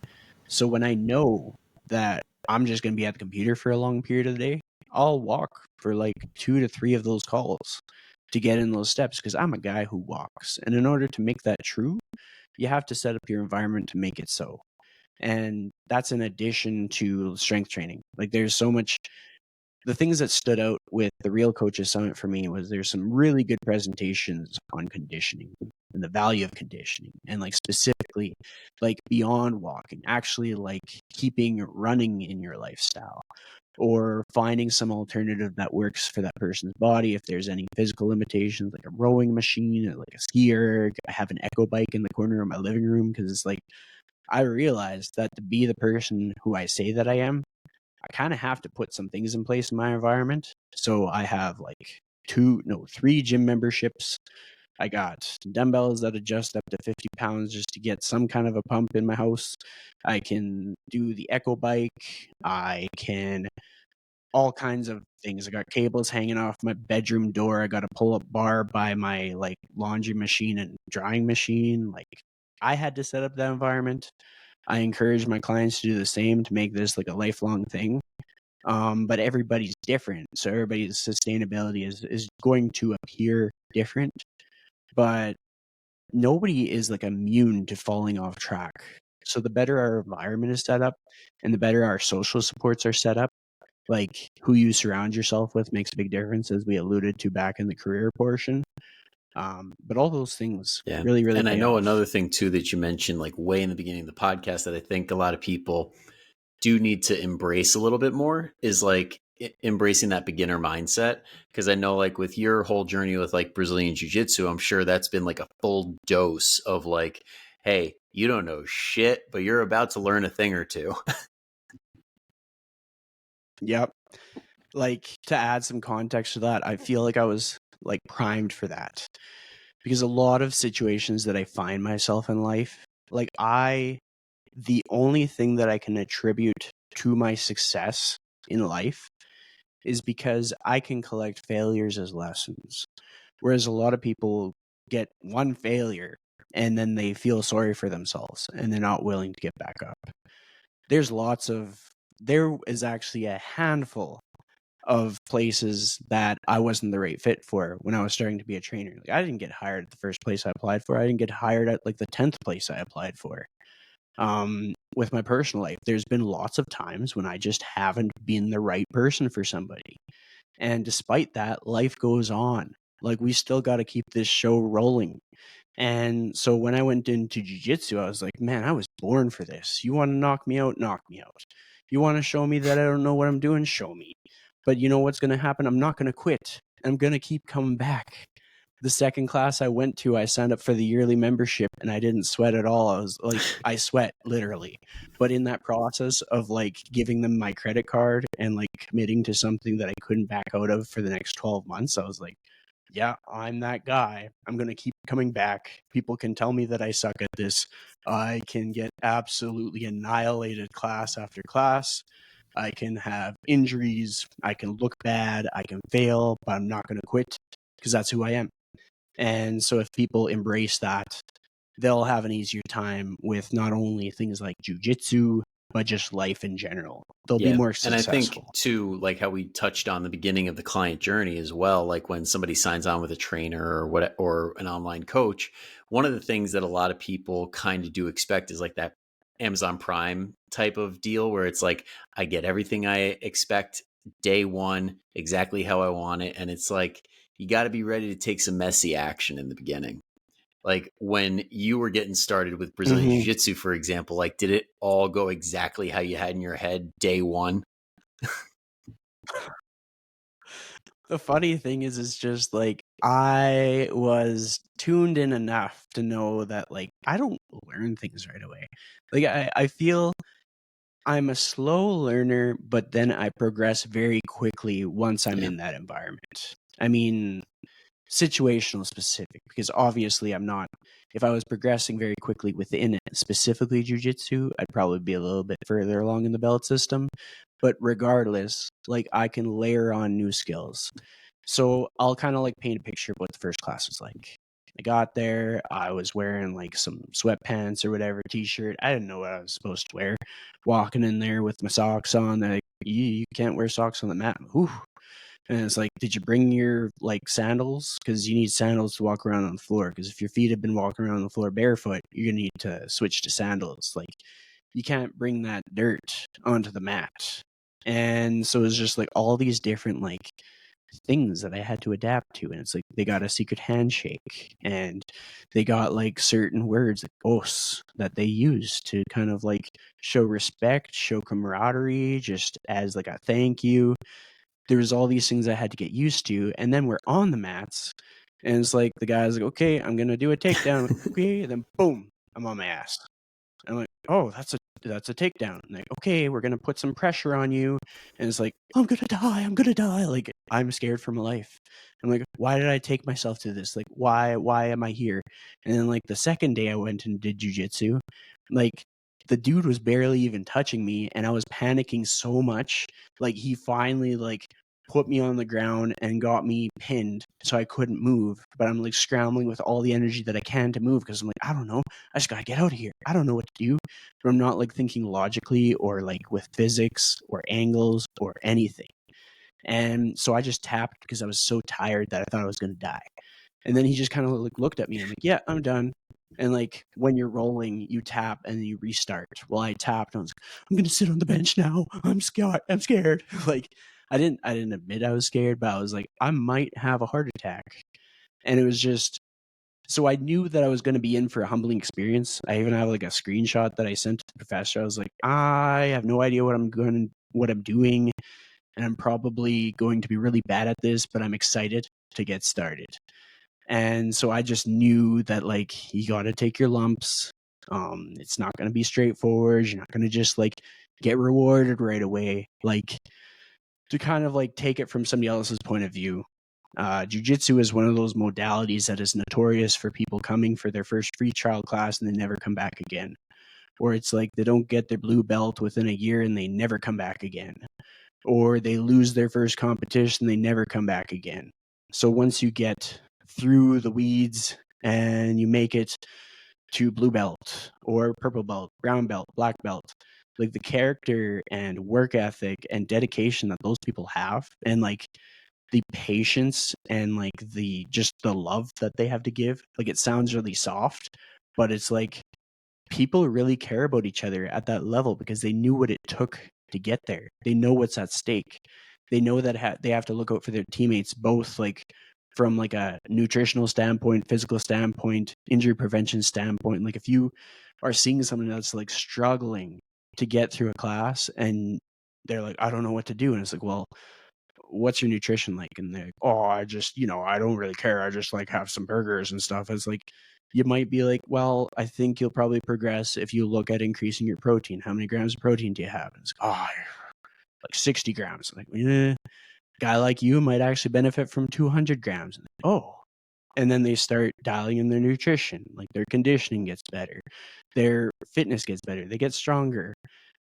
So when I know that I'm just going to be at the computer for a long period of the day, I'll walk for like 2 to 3 of those calls to get in those steps, because I'm a guy who walks. And in order to make that true, you have to set up your environment to make it so. And that's in addition to strength training. Like there's so much, the things that stood out with the Real Coaches Summit for me was there's some really good presentations on conditioning and the value of conditioning, and like specifically like beyond walking, actually like keeping running in your lifestyle, or finding some alternative that works for that person's body. If there's any physical limitations, like a rowing machine, or like a ski erg. I have an echo bike in the corner of my living room, because it's like I realized that to be the person who I say that I am, I kind of have to put some things in place in my environment. So I have like 3 gym memberships. I got dumbbells that adjust up to 50 pounds just to get some kind of a pump in my house. I can do the echo bike. I can all kinds of things. I got cables hanging off my bedroom door. I got a pull-up bar by my like laundry machine and drying machine. Like I had to set up that environment. I encourage my clients to do the same to make this like a lifelong thing. But everybody's different, so everybody's sustainability is going to appear different. But nobody is like immune to falling off track. So the better our environment is set up, and the better our social supports are set up, like who you surround yourself with makes a big difference, as we alluded to back in the career portion. But all those things Yeah. really, really And I pay know off. another thing too that you mentioned like way in the beginning of the podcast that I think a lot of people do need to embrace a little bit more is like embracing that beginner mindset. Cause I know like with your whole journey with like Brazilian Jiu Jitsu, I'm sure that's been like a full dose of like, hey, you don't know shit, but you're about to learn a thing or two. Yep. Like to add some context to that, I feel like I was like primed for that, because a lot of situations that I find myself in life, like the only thing that I can attribute to my success in life is because I can collect failures as lessons. Whereas a lot of people get one failure and then they feel sorry for themselves and they're not willing to get back up. There is actually a handful of places that I wasn't the right fit for when I was starting to be a trainer. Like I didn't get hired at the first place I applied for. I didn't get hired at like the 10th place I applied for. With my personal life, there's been lots of times when I just haven't been the right person for somebody. And despite that, life goes on. Like we still got to keep this show rolling. And so when I went into jiu-jitsu, I was like, man, I was born for this. You want to knock me out? Knock me out. You want to show me that I don't know what I'm doing? Show me. But you know what's going to happen? I'm not going to quit. I'm going to keep coming back. The second class I went to, I signed up for the yearly membership and I didn't sweat at all. I was like, I sweat literally. But in that process of like giving them my credit card and like committing to something that I couldn't back out of for the next 12 months, I was like, yeah, I'm that guy. I'm going to keep coming back. People can tell me that I suck at this. I can get absolutely annihilated class after class. I can have injuries. I can look bad. I can fail, but I'm not going to quit because that's who I am. And so if people embrace that, they'll have an easier time with not only things like jujitsu, but just life in general. They'll be Yeah. more And I think successful. too, like how we touched on the beginning of the client journey as well, like when somebody signs on with a trainer or what, or an online coach, one of the things that a lot of people kind of do expect is like that Amazon Prime type of deal where it's like, I get everything I expect day one, exactly how I want it. And it's like, you got to be ready to take some messy action in the beginning. Like when you were getting started with Brazilian Jiu Mm-hmm. Jitsu, for example, like did it all go exactly how you had in your head day one? The funny thing is just like I was tuned in enough to know that like I don't learn things right away. Like I feel I'm a slow learner, but then I progress very quickly once I'm Yeah. in that environment. I mean, situational specific, because obviously I'm not, if I was progressing very quickly within it, specifically jujitsu, I'd probably be a little bit further along in the belt system. But regardless, like I can layer on new skills. So I'll kind of like paint a picture of what the first class was like. I got there, I was wearing like some sweatpants or whatever, t-shirt. I didn't know what I was supposed to wear. Walking in there with my socks on, like, you can't wear socks on the mat. Whew. And it's like, did you bring your like sandals? Because you need sandals to walk around on the floor. Because if your feet have been walking around on the floor barefoot, you're gonna need to switch to sandals. Like, you can't bring that dirt onto the mat. And so it's just like all these different like things that I had to adapt to. And it's like they got a secret handshake and they got like certain words like os that they use to kind of like show respect, show camaraderie, just as like a thank you. There was all these things I had to get used to. And then we're on the mats. And it's like the guy's like, okay, I'm gonna do a takedown. Like, okay, and then boom, I'm on my ass. I'm like, oh, that's a takedown. And like, okay, we're gonna put some pressure on you. And it's like, I'm gonna die, I'm gonna die. Like, I'm scared for my life. I'm like, why did I take myself to this? Like, why am I here? And then like the second day I went and did jujitsu, like the dude was barely even touching me, and I was panicking so much. Like, he finally like put me on the ground and got me pinned so I couldn't move. But I'm like scrambling with all the energy that I can to move, because I'm like, I don't know. I just gotta get out of here. I don't know what to do. But I'm not like thinking logically or like with physics or angles or anything. And so I just tapped because I was so tired that I thought I was gonna die. And then he just kind of like looked at me and I'm like, yeah, I'm done. And like when you're rolling, you tap and you restart. Well, I tapped and I was like, I'm gonna sit on the bench now. I'm scared. I'm scared. Like I didn't admit I was scared, but I was like, I might have a heart attack. And it was just, so I knew that I was going to be in for a humbling experience. I even have like a screenshot that I sent to the professor. I was like, I have no idea what I'm doing, and I'm probably going to be really bad at this, but I'm excited to get started. And so I just knew that like you got to take your lumps. It's not going to be straightforward. You're not going to just like get rewarded right away. Like, to kind of like take it from somebody else's point of view, jiu-jitsu is one of those modalities that is notorious for people coming for their first free trial class and they never come back again. Or it's like they don't get their blue belt within a year and they never come back again. Or they lose their first competition, they never come back again. So once you get through the weeds and you make it to blue belt or purple belt, brown belt, black belt, like the character and work ethic and dedication that those people have, and like the patience and like the just the love that they have to give, like it sounds really soft, but it's like people really care about each other at that level because they knew what it took to get there. They know what's at stake. They know that they have to look out for their teammates, both like from like a nutritional standpoint, physical standpoint, injury prevention standpoint. Like if you are seeing someone that's like struggling to get through a class and they're like, I don't know what to do. And it's like, well, what's your nutrition like? And they're like, oh, I just, I don't really care. I just like have some burgers and stuff. It's like, you might be like, well, I think you'll probably progress if you look at increasing your protein. How many grams of protein do you have? And it's like, oh, like 60 grams. I'm like, guy like you might actually benefit from 200 grams. And oh, and then they start dialing in their nutrition. Like their conditioning gets better, their fitness gets better, they get stronger.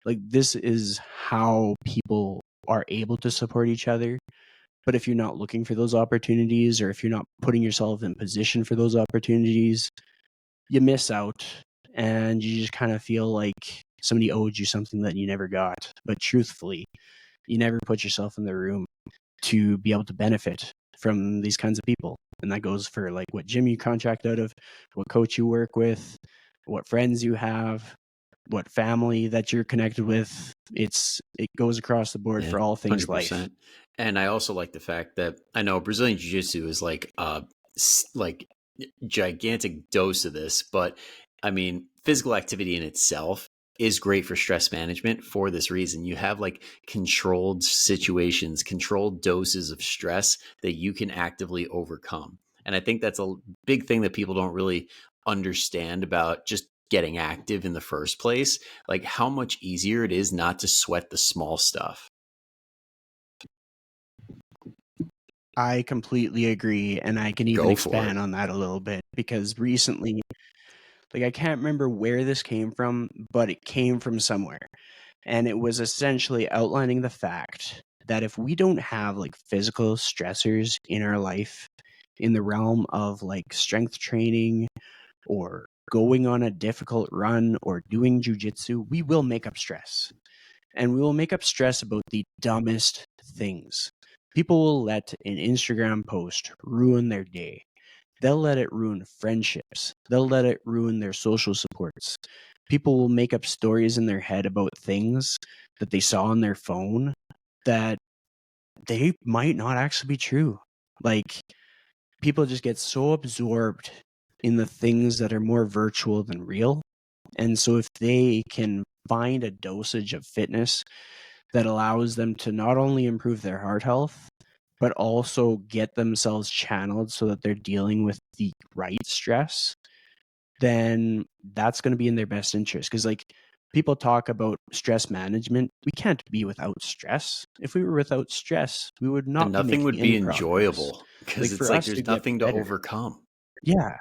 Like this is how people are able to support each other. But if you're not looking for those opportunities, or if you're not putting yourself in position for those opportunities, you miss out and you just kind of feel like somebody owed you something that you never got. But truthfully, you never put yourself in the room to be able to benefit from these kinds of people. And that goes for like what gym you contract out of, what coach you work with, what friends you have, what family that you're connected with. It goes across the board for all things life. 100%. And I also like the fact that I know Brazilian Jiu-Jitsu is like gigantic dose of this, but I mean, physical activity in itself is great for stress management for this reason. You have like controlled situations, controlled doses of stress that you can actively overcome. And I think that's a big thing that people don't really understand about just getting active in the first place, like how much easier it is not to sweat the small stuff. I completely agree, and I can even expand on that a little bit, because recently, like I can't remember where this came from, but it came from somewhere. And it was essentially outlining the fact that if we don't have like physical stressors in our life in the realm of like strength training or going on a difficult run or doing jujitsu, we will make up stress. And we will make up stress about the dumbest things. People will let an Instagram post ruin their day. They'll let it ruin friendships. They'll let it ruin their social supports. People will make up stories in their head about things that they saw on their phone that they might not actually be true. Like, people just get so absorbed in the things that are more virtual than real. And so if they can find a dosage of fitness that allows them to not only improve their heart health, but also get themselves channeled so that they're dealing with the right stress, then that's going to be in their best interest. Because like people talk about stress management, we can't be without stress. If we were without stress, we would not And be nothing making would any be progress. enjoyable because Like it's for like us to there's get nothing to better, overcome. yeah,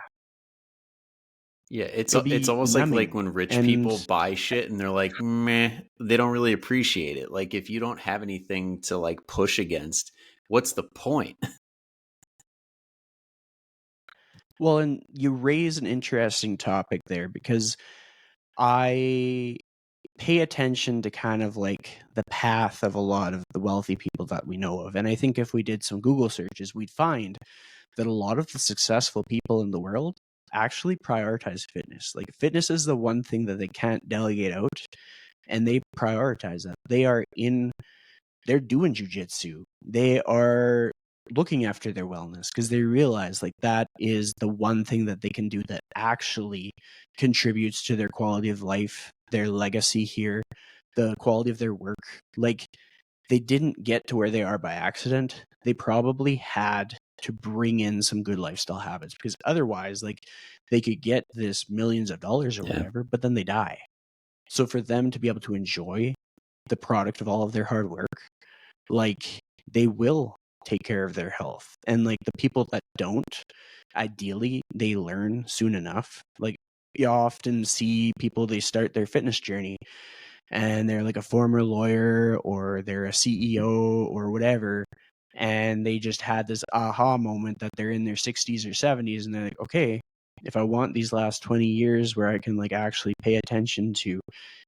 Yeah, it's It'll be almost like numbing. when rich people And buy shit and they're like, meh, they don't really appreciate it. Like if you don't have anything to like push against, what's the point? well, and you raise an interesting topic there because I pay attention to kind of like the path of a lot of the wealthy people that we know of. And I think if we did some Google searches, we'd find that a lot of the successful people in the world actually prioritize fitness. Like fitness is the one thing that they can't delegate out, and they prioritize that. They're doing jujitsu. They are looking after their wellness because they realize like that is the one thing that they can do that actually contributes to their quality of life, their legacy here, the quality of their work. Like they didn't get to where they are by accident. They probably had to bring in some good lifestyle habits because otherwise, like they could get this millions of dollars or Yeah. whatever, but then they die. So for them to be able to enjoy the product of all of their hard work, like they will take care of their health. And like the people that don't, ideally they learn soon enough. Like you often see people, they start their fitness journey and they're like a former lawyer or they're a CEO or whatever, and they just had this aha moment that they're in their 60s or 70s and they're like, okay, if I want these last 20 years where I can like actually pay attention to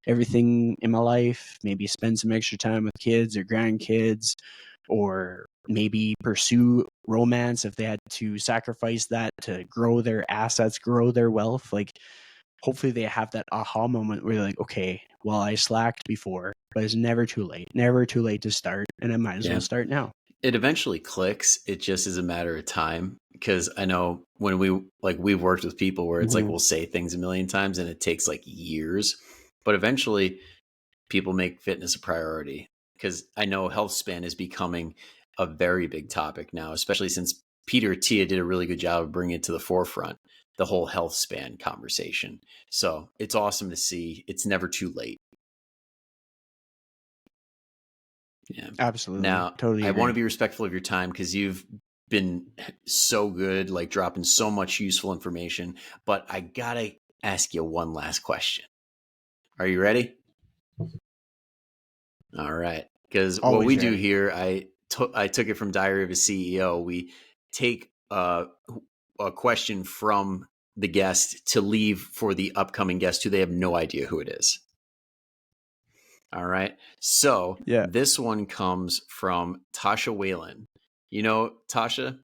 everything in my life, maybe spend some extra time with kids or grandkids, or maybe pursue romance if they had to sacrifice that to grow their assets, grow their wealth, like hopefully they have that aha moment where they're like, okay, well, I slacked before, but it's never too late. Never too late to start, and I might as Yeah. well start now. It eventually clicks. It just is a matter of time. Because I know when we've worked with people where it's like Mm-hmm. we'll say things a million times and it takes like years, but eventually people make fitness a priority. Because I know health span is becoming a very big topic now, especially since Peter Attia did a really good job of bringing it to the forefront, the whole health span conversation. So it's awesome to see. It's never too late. Yeah. Absolutely. Now, Totally I want agree. to be respectful of your time because you've been so good, like dropping so much useful information. But I got to ask you one last question. Are you ready? All right. Because what we Always do ready. here, I took it from Diary of a CEO. We take a question from the guest to leave for the upcoming guest who they have no idea who it is. All right. So Yeah. this one comes from Tasha Whalen. You know Tasha?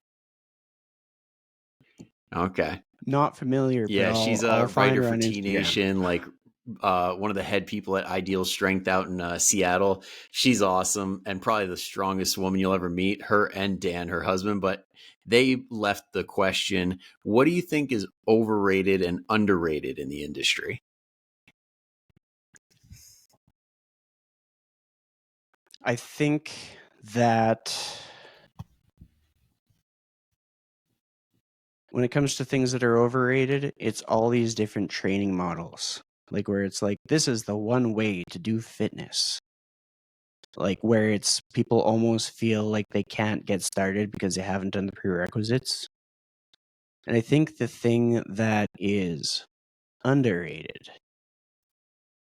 Okay. Not familiar, but Yeah, she's a I'll find writer her for on T Instagram. Nation, like one of the head people at Ideal Strength out in Seattle. She's awesome and probably the strongest woman you'll ever meet, her and Dan, her husband. But they left the question, what do you think is overrated and underrated in the industry? I think that when it comes to things that are overrated, it's all these different training models. Like where it's like, this is the one way to do fitness. Like where it's people almost feel like they can't get started because they haven't done the prerequisites. And I think the thing that is underrated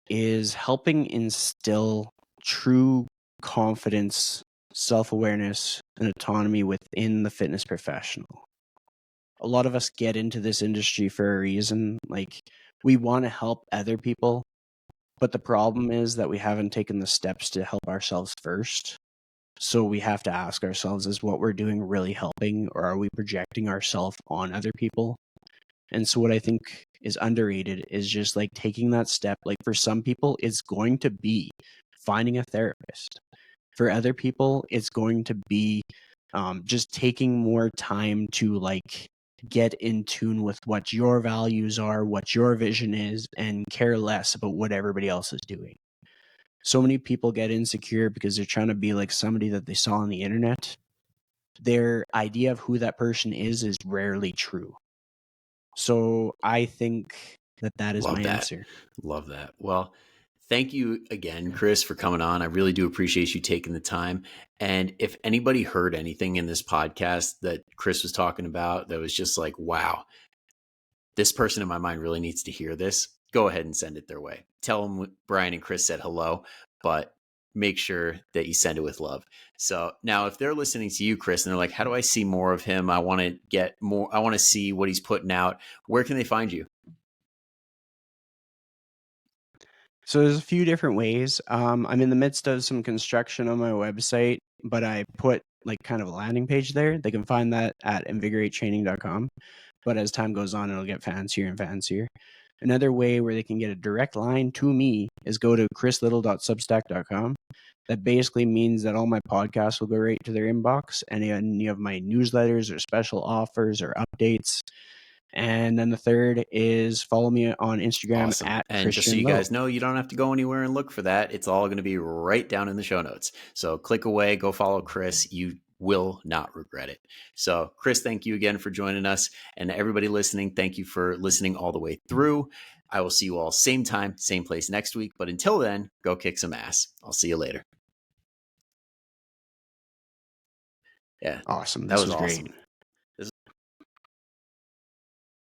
is helping instill true confidence, self awareness, and autonomy within the fitness professional. A lot of us get into this industry for a reason. Like, we want to help other people, but the problem is that we haven't taken the steps to help ourselves first. So we have to ask ourselves, is what we're doing really helping, or are we projecting ourselves on other people? And so what I think is underrated is just like taking that step. Like for some people, it's going to be finding a therapist. For other people, it's going to be just taking more time to like get in tune with what your values are, what your vision is, and care less about what everybody else is doing. So many people get insecure because they're trying to be like somebody that they saw on the internet. Their idea of who that person is rarely true. So I think that that is my Love that. answer. Love that. Well, thank you again, Chris, for coming on. I really do appreciate you taking the time. And if anybody heard anything in this podcast that Chris was talking about that was just like, wow, this person in my mind really needs to hear this, go ahead and send it their way. Tell them Brian and Chris said hello, but make sure that you send it with love. So now if they're listening to you, Chris, and they're like, how do I see more of him? I want to get more. I want to see what he's putting out. Where can they find you? So there's a few different ways. I'm in the midst of some construction on my website, but I put like kind of a landing page there. They can find that at invigoratetraining.com. But as time goes on, it'll get fancier and fancier. Another way where they can get a direct line to me is go to chrisliddle.substack.com. That basically means that all my podcasts will go right to their inbox, and any of my newsletters or special offers or updates. And then the third is follow me on Instagram Awesome. at And just so Christian you Lowe. guys know, you don't have to go anywhere and look for that. It's all going to be right down in the show notes. So click away, go follow Chris. You will not regret it. So Chris, thank you again for joining us. And everybody listening, thank you for listening all the way through. I will see you all same time, same place next week. But until then, go kick some ass. I'll see you later. Yeah. Awesome. That This was was awesome. great.